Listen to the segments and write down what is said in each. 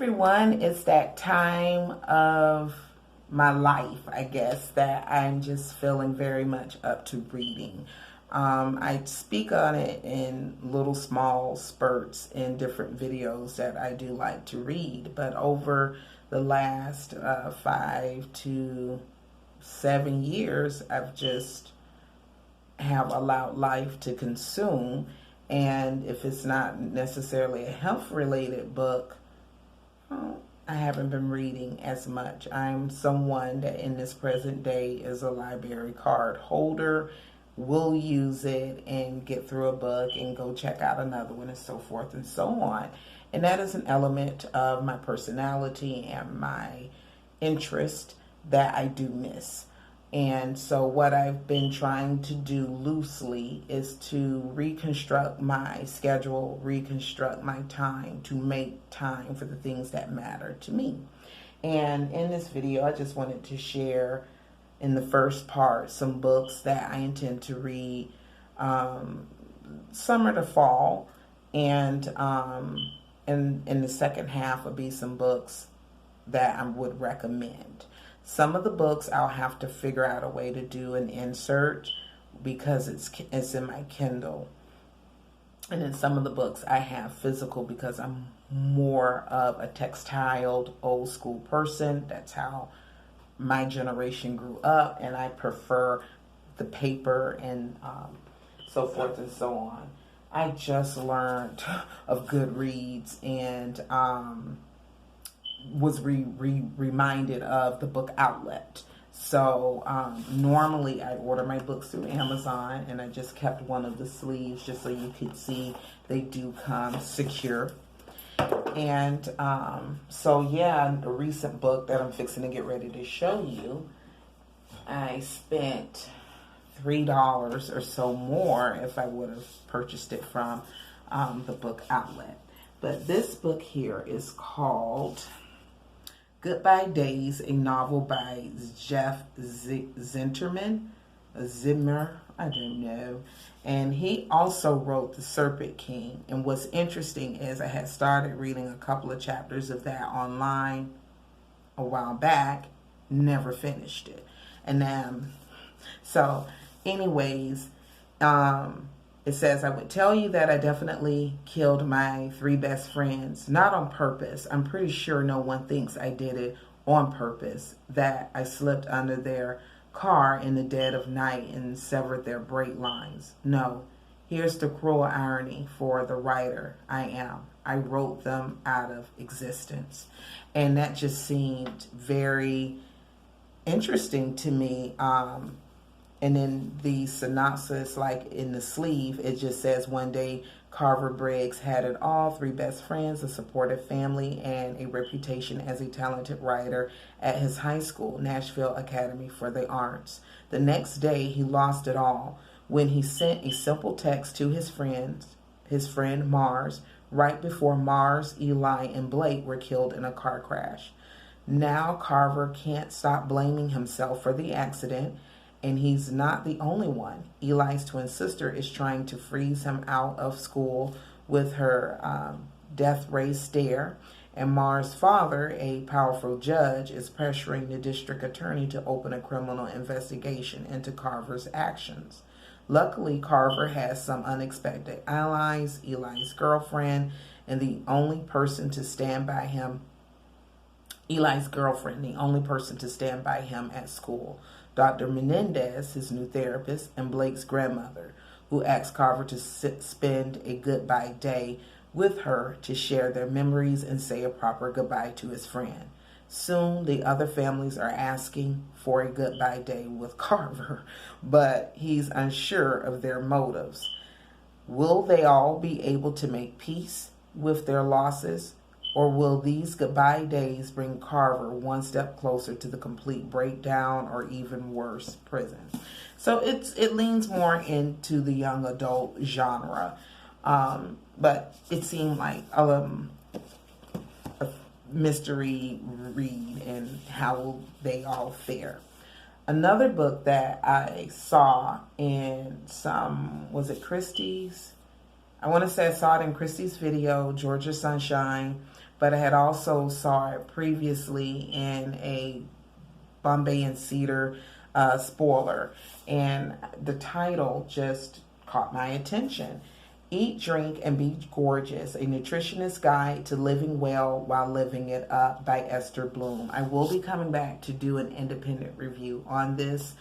everyone. It's that time of my life, I guess, that I'm just feeling very much up to reading. I speak on it in little small spurts in different videos that I do like to read, but over the last 5 to 7 years, I've just have allowed life to consume. And if it's not necessarily a health related book, I haven't been reading as much. I'm someone that in this present day is a library card holder, will use it and get through a book and go check out another one and so forth and so on. And that is an element of my personality and my interest that I do miss. And so what I've been trying to do loosely is to reconstruct my schedule, reconstruct my time to make time for the things that matter to me. And in this video, I just wanted to share in the first part some books that I intend to read summer to fall. And in the second half will be some books that I would recommend. Some of the books I'll have to figure out a way to do an insert because it's in my Kindle. And then some of the books I have physical because I'm more of a textiled old school person. That's how my generation grew up, and I prefer the paper and so forth and so on. I just learned of Goodreads and was reminded of the book outlet. So normally I order my books through Amazon, and I just kept one of the sleeves just so you could see they do come secure. And so yeah, a recent book that I'm fixing to get ready to show you, I spent $3 or so more if I would have purchased it from the book outlet. But this book here is called Goodbye Days, a novel by Jeff Zentner, I don't know. And he also wrote The Serpent King. And what's interesting is I had started reading a couple of chapters of that online a while back, never finished it. And so anyways, it says, I would tell you that I definitely killed my 3 best friends, not on purpose. I'm pretty sure no one thinks I did it on purpose, that I slipped under their car in the dead of night and severed their brake lines. No, here's the cruel irony for the writer I wrote them out of existence. And that just seemed very interesting to me. And in the synopsis, like in the sleeve, it just says, one day Carver Briggs had it all: 3 best friends, a supportive family, and a reputation as a talented writer at his high school, Nashville Academy for the Arts. The next day, he lost it all when he sent a simple text to his friend Mars, right before Mars, Eli, and Blake were killed in a car crash. Now Carver can't stop blaming himself for the accident, and he's not the only one. Eli's twin sister is trying to freeze him out of school with her death ray stare. And Mars' father, a powerful judge, is pressuring the district attorney to open a criminal investigation into Carver's actions. Luckily, Carver has some unexpected allies: Eli's girlfriend, and the only person to stand by him at school, Dr. Menendez, his new therapist, and Blake's grandmother, who asked Carver to spend a goodbye day with her to share their memories and say a proper goodbye to his friend. Soon, the other families are asking for a goodbye day with Carver, but he's unsure of their motives. Will they all be able to make peace with their losses? Or will these goodbye days bring Carver one step closer to the complete breakdown, or even worse, prison? So it leans more into the young adult genre, but it seemed like a mystery read, and how will they all fare. Another book that I saw in was it Christie's? I want to say I saw it in Christie's video, Georgia Sunshine, but I had also saw it previously in a Bombay and Cedar spoiler, and the title just caught my attention. Eat, Drink, and Be Gorgeous, a nutritionist guide to living well while living it up by Esther Blume. I will be coming back to do an independent review on this.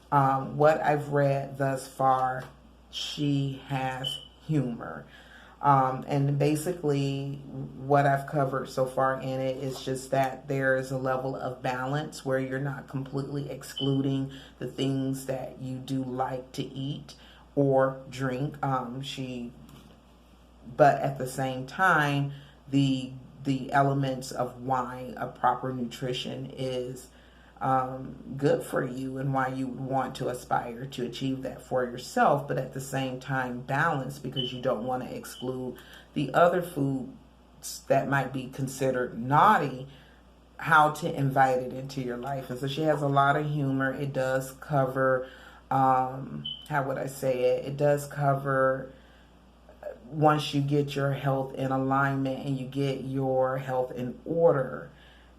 What I've read thus far, she has humor. And basically what I've covered so far in it is just that there is a level of balance where you're not completely excluding the things that you do like to eat or drink. But at the same time, the elements of why a proper nutrition is good for you and why you want to aspire to achieve that for yourself, but at the same time balance, because you don't want to exclude the other foods that might be considered naughty, how to invite it into your life. And so she has a lot of humor. It does cover, how would I say it? It does cover once you get your health in alignment and you get your health in order,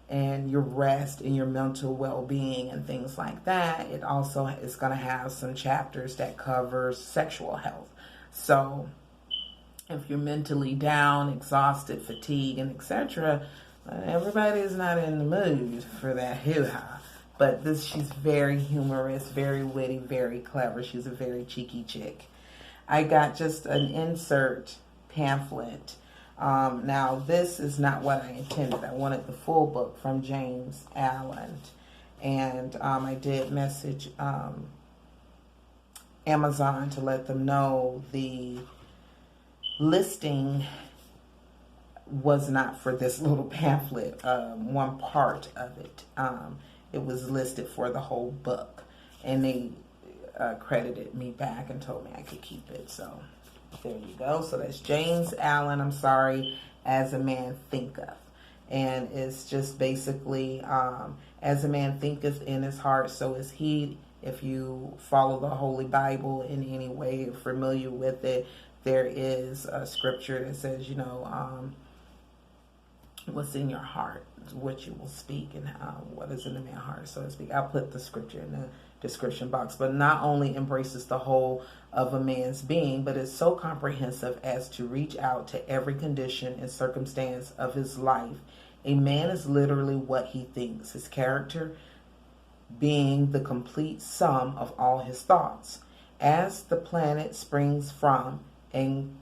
and your rest and your mental well-being and things like that. It also is going to have some chapters that covers sexual health. So if you're mentally down, exhausted, fatigued, and etc., everybody is not in the mood for that hoo-ha. But she's very humorous, very witty, very clever. She's a very cheeky chick. I got just an insert pamphlet. Now, this is not what I intended. I wanted the full book from James Allen. And I did message Amazon to let them know the listing was not for this little pamphlet, one part of it. It was listed for the whole book. And they credited me back and told me I could keep it. So there you go. So that's James Allen, As a Man Thinketh. And it's just basically, as a man thinketh in his heart, so is he. If you follow the Holy Bible in any way, you're familiar with it, there is a scripture that says, what's in your heart is what you will speak, and what is in the man's heart, so to speak. I'll put the scripture in the description box. But not only embraces the whole of a man's being, but is so comprehensive as to reach out to every condition and circumstance of his life. A man is literally what he thinks, his character being the complete sum of all his thoughts. As the planet springs from and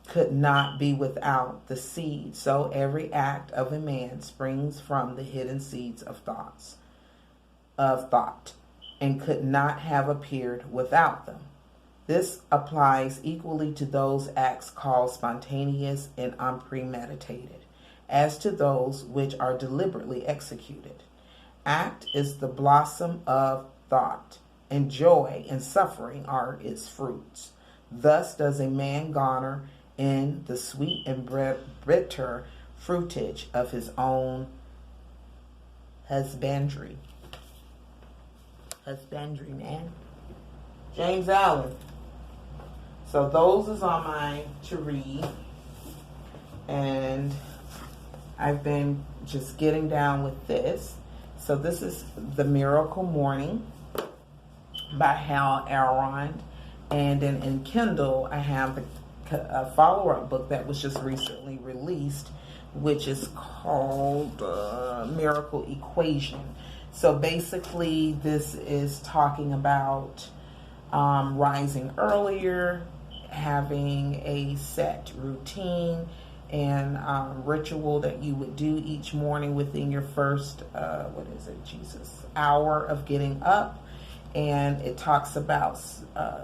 could not be without the seed, so every act of a man springs from the hidden seeds of thought, and could not have appeared without them. This applies equally to those acts called spontaneous and unpremeditated, as to those which are deliberately executed. Act is the blossom of thought, and joy and suffering are its fruits. Thus does a man garner in the sweet and bitter fruitage of his own husbandry. Husbandry, man. James Allen. So those is on mine to read. And I've been just getting down with this. So this is The Miracle Morning by Hal Elrod. And then in Kindle, I have a follow-up book that was just recently released, which is called Miracle Equation. So basically, this is talking about rising earlier, having a set routine and ritual that you would do each morning within your first, hour of getting up. And it talks about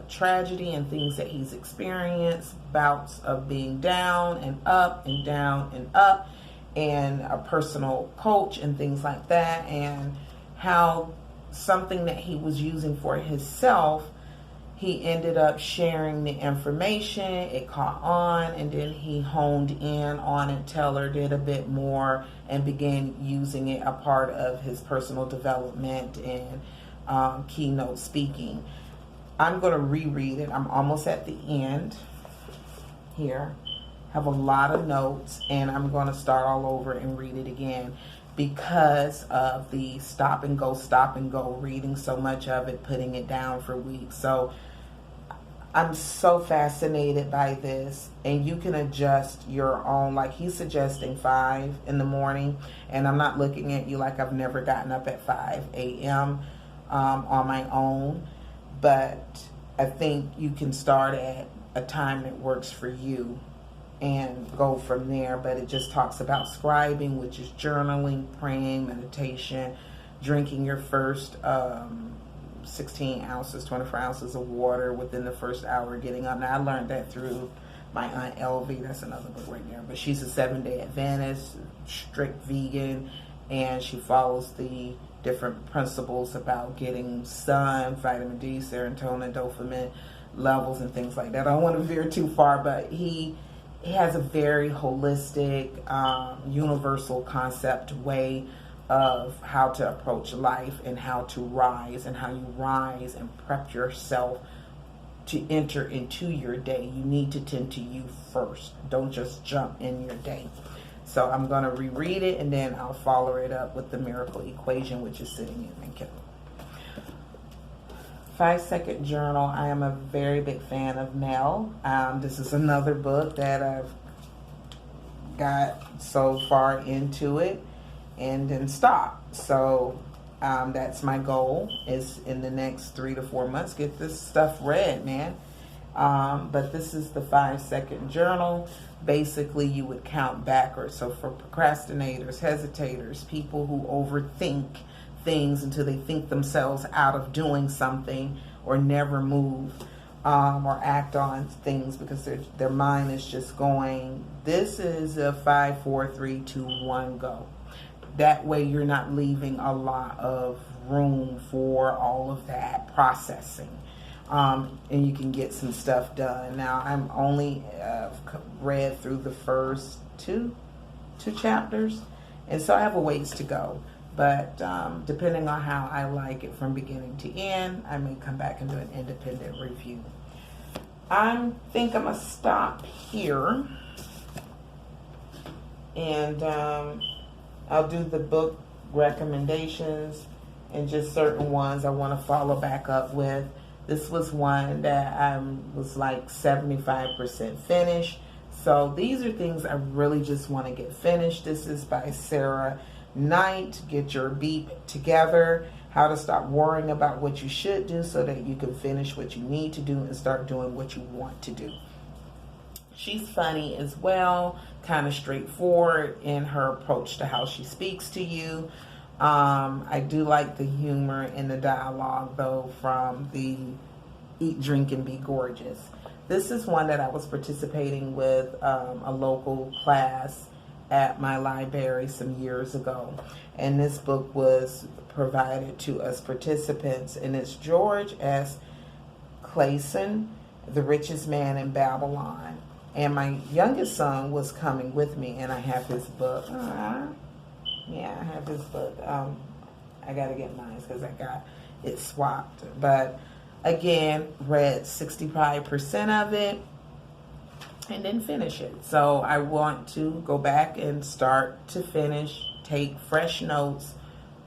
tragedy and things that he's experienced, bouts of being down and up and down and up, and a personal coach and things like that, and how something that he was using for himself, he ended up sharing the information, it caught on, and then he honed in on it, tailored it a bit more, and began using it a part of his personal development and keynote speaking. I'm going to reread it. I'm almost at the end here. have a lot of notes, and I'm going to start all over and read it again because of the stop and go, reading so much of it, putting it down for weeks. So I'm so fascinated by this, and you can adjust your own. Like, he's suggesting 5 in the morning, and I'm not looking at you like I've never gotten up at 5 a.m. On my own, but I think you can start at a time that works for you and go from there. But it just talks about scribing, which is journaling, praying, meditation, drinking your first 16 ounces, 24 ounces of water within the first hour getting up. Now, I learned that through my Aunt Elvie. That's another book right there. But she's a 7-day Adventist, strict vegan, and she follows the different principles about getting sun, vitamin D, serotonin, dopamine levels, and things like that. I don't want to veer too far, but he has a very holistic, universal concept way of how to approach life and how to rise, and how you rise and prep yourself to enter into your day. You need to tend to you first. Don't just jump in your day. So I'm going to reread it, and then I'll follow it up with the miracle equation, which is sitting in my Kindle. 5-Second Journal. I am a very big fan of Mel. This is another book that I've got so far into it and then stopped. So that's my goal, is in the next 3 to 4 months, get this stuff read, man. But this is the 5-Second Journal. Basically, you would count backwards. So for procrastinators, hesitators, people who overthink things until they think themselves out of doing something, or never move or act on things because their mind is just going, this is a 5, 4, 3, 2, 1, go. That way you're not leaving a lot of room for all of that processing. And you can get some stuff done. Now, I'm only read through the first two chapters, and so I have a ways to go. But depending on how I like it from beginning to end, I may come back and do an independent review. I think I'm going to stop here, and I'll do the book recommendations and just certain ones I want to follow back up with. This was one that I was like 75% finished. So these are things I really just want to get finished. This is by Sarah Knight. Get your beep together. How to stop worrying about what you should do so that you can finish what you need to do and start doing what you want to do. She's funny as well, kind of straightforward in her approach to how she speaks to you. I do like the humor in the dialogue, though, from the Eat, Drink, and Be Gorgeous. This is one that I was participating with a local class at my library some years ago. And this book was provided to us participants, and it's George S. Clayson, The Richest Man in Babylon. And my youngest son was coming with me, and I have his book. Yeah, I have his book. I got to get mine because I got it swapped. But again, read 65% of it and didn't finish it. So I want to go back and start to finish, take fresh notes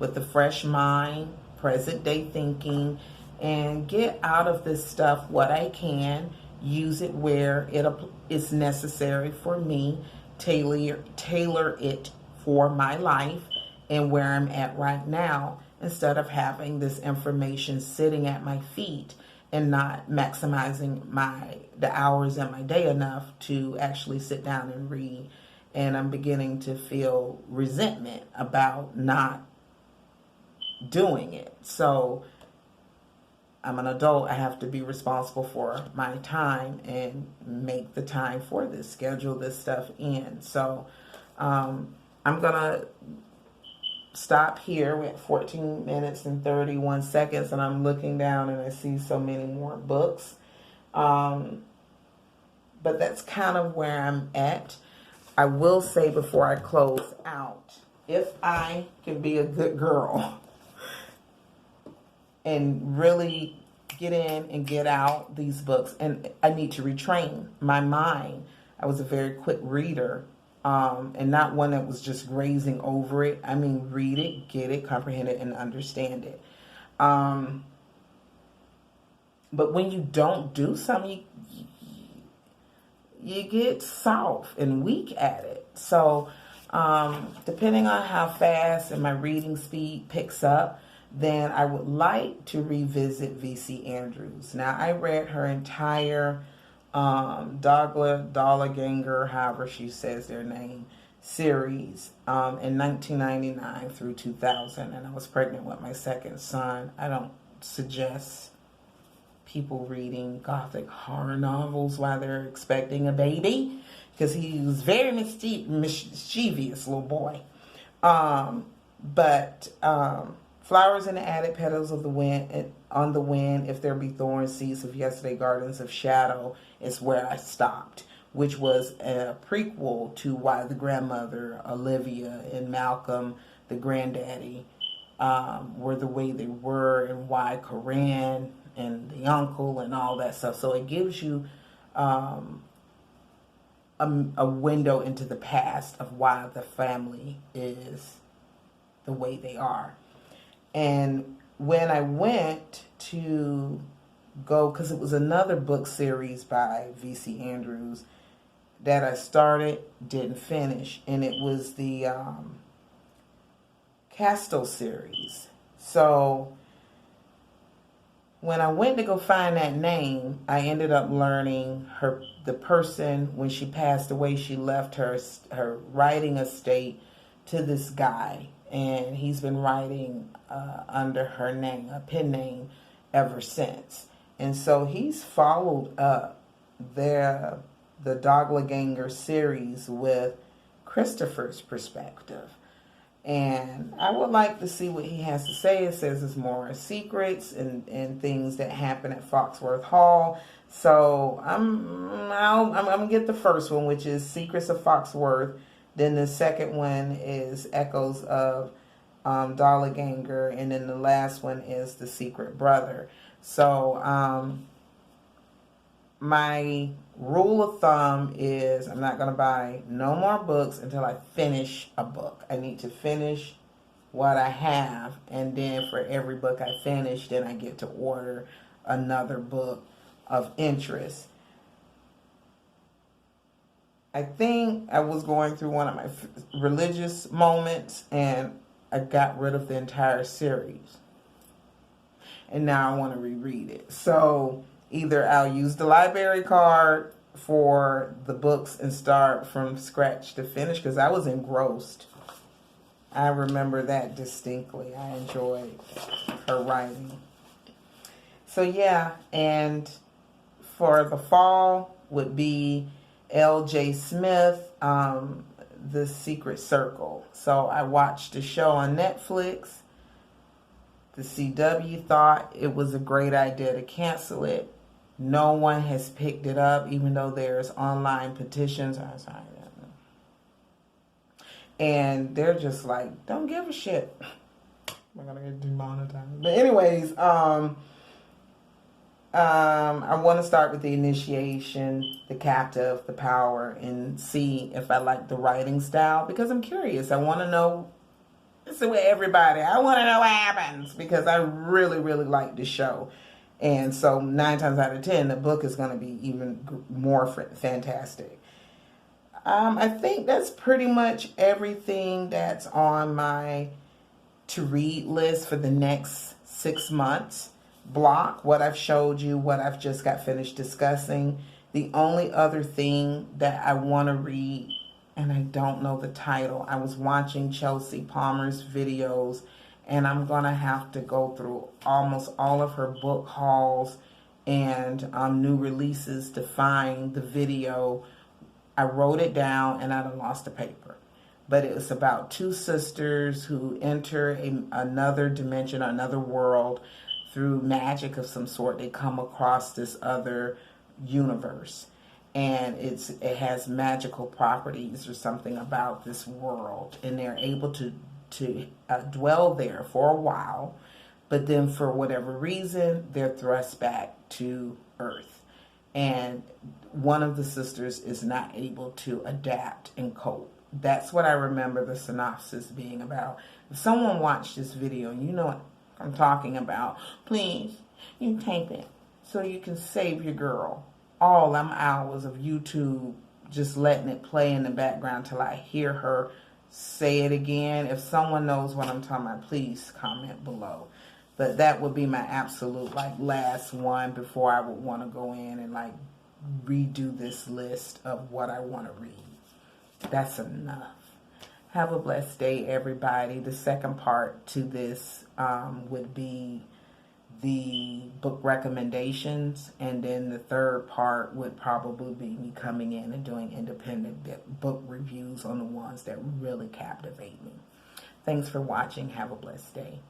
with a fresh mind, present day thinking, and get out of this stuff what I can, use it where it is necessary for me, tailor it for my life and where I'm at right now, instead of having this information sitting at my feet and not maximizing the hours in my day enough to actually sit down and read. And I'm beginning to feel resentment about not doing it. So I'm an adult. I have to be responsible for my time and make the time for this, schedule this stuff in. So I'm going to stop here. We're at 14 minutes and 31 seconds, and I'm looking down and I see so many more books. But that's kind of where I'm at. I will say before I close out, if I can be a good girl and really get in and get out these books, and I need to retrain my mind. I was a very quick reader, and not one that was just grazing over it. I mean, read it, get it, comprehend it, and understand it. But when you don't do something, you get soft and weak at it. So depending on how fast and my reading speed picks up, then I would like to revisit V.C.Andrews. Now, I read her entire Dollanganger, however she says their name, series in 1999 through 2000, and I was pregnant with my second son. I don't suggest people reading gothic horror novels while they're expecting a baby, because he was very mischievous little boy. But flowers in the attic, petals of the wind, on the wind, if there be thorns, seeds of yesterday, gardens of shadow, is where I stopped, which was a prequel to why the grandmother, Olivia, and Malcolm, the granddaddy, were the way they were, and why Corinne and the uncle and all that stuff. So it gives you a window into the past of why the family is the way they are. And when I went to go, because it was another book series by V.C.Andrews that I started, didn't finish, and it was the Castell series. So when I went to go find that name, I ended up learning the person, when she passed away, she left her writing estate to this guy, and he's been writing under her name, a pen name, ever since. And so he's followed up the Dollanganger series with Christopher's perspective. And I would like to see what he has to say. It says it's more secrets and things that happen at Foxworth Hall. So I'm gonna get the first one, which is Secrets of Foxworth. Then the second one is Echoes of Dollanganger, and then the last one is The Secret Brother. So my rule of thumb is I'm not going to buy no more books until I finish a book. I need to finish what I have, and then for every book I finish, then I get to order another book of interest. I think I was going through one of my religious moments, and I got rid of the entire series. And now I want to reread it. So either I'll use the library card for the books and start from scratch to finish, because I was engrossed. I remember that distinctly. I enjoyed her writing. So yeah, and for the fall would be L.J. Smith, The Secret Circle. So I watched the show on Netflix. The C.W. thought it was a great idea to cancel it. No one has picked it up, even though there's online petitions. And they're just like, don't give a shit. We're going to get demonetized. But anyways, I want to start with the initiation, the captive, the power, and see if I like the writing style, because I'm curious. I want to know. It's with everybody. I want to know what happens, because I really, really like the show. And so 9 times out of 10, the book is going to be even more fantastic. I think that's pretty much everything that's on my to-read list for the next 6 months block. What I've showed you, what I've just got finished discussing. The only other thing that I want to read, and I don't know the title. I was watching Chelsea Palmer's videos, and I'm going to have to go through almost all of her book hauls and new releases to find the video. I wrote it down, and I done lost the paper. But it was about 2 sisters who enter another dimension, another world, through magic of some sort. They come across this other universe. And it has magical properties or something about this world, and they're able to dwell there for a while, but then for whatever reason they're thrust back to Earth, and one of the sisters is not able to adapt and cope. That's what I remember the synopsis being about. If someone watched this video and you know what I'm talking about, please, you tape it so you can save your girl all them hours of YouTube just letting it play in the background till I hear her say it again. If someone knows what I'm talking about, please comment below. But that would be my absolute like last one before I would want to go in and like redo this list of what I want to read. That's enough. Have a blessed day, everybody. The second part to this would be the book recommendations, and then the third part would probably be me coming in and doing independent book reviews on the ones that really captivate me. Thanks for watching. Have a blessed day.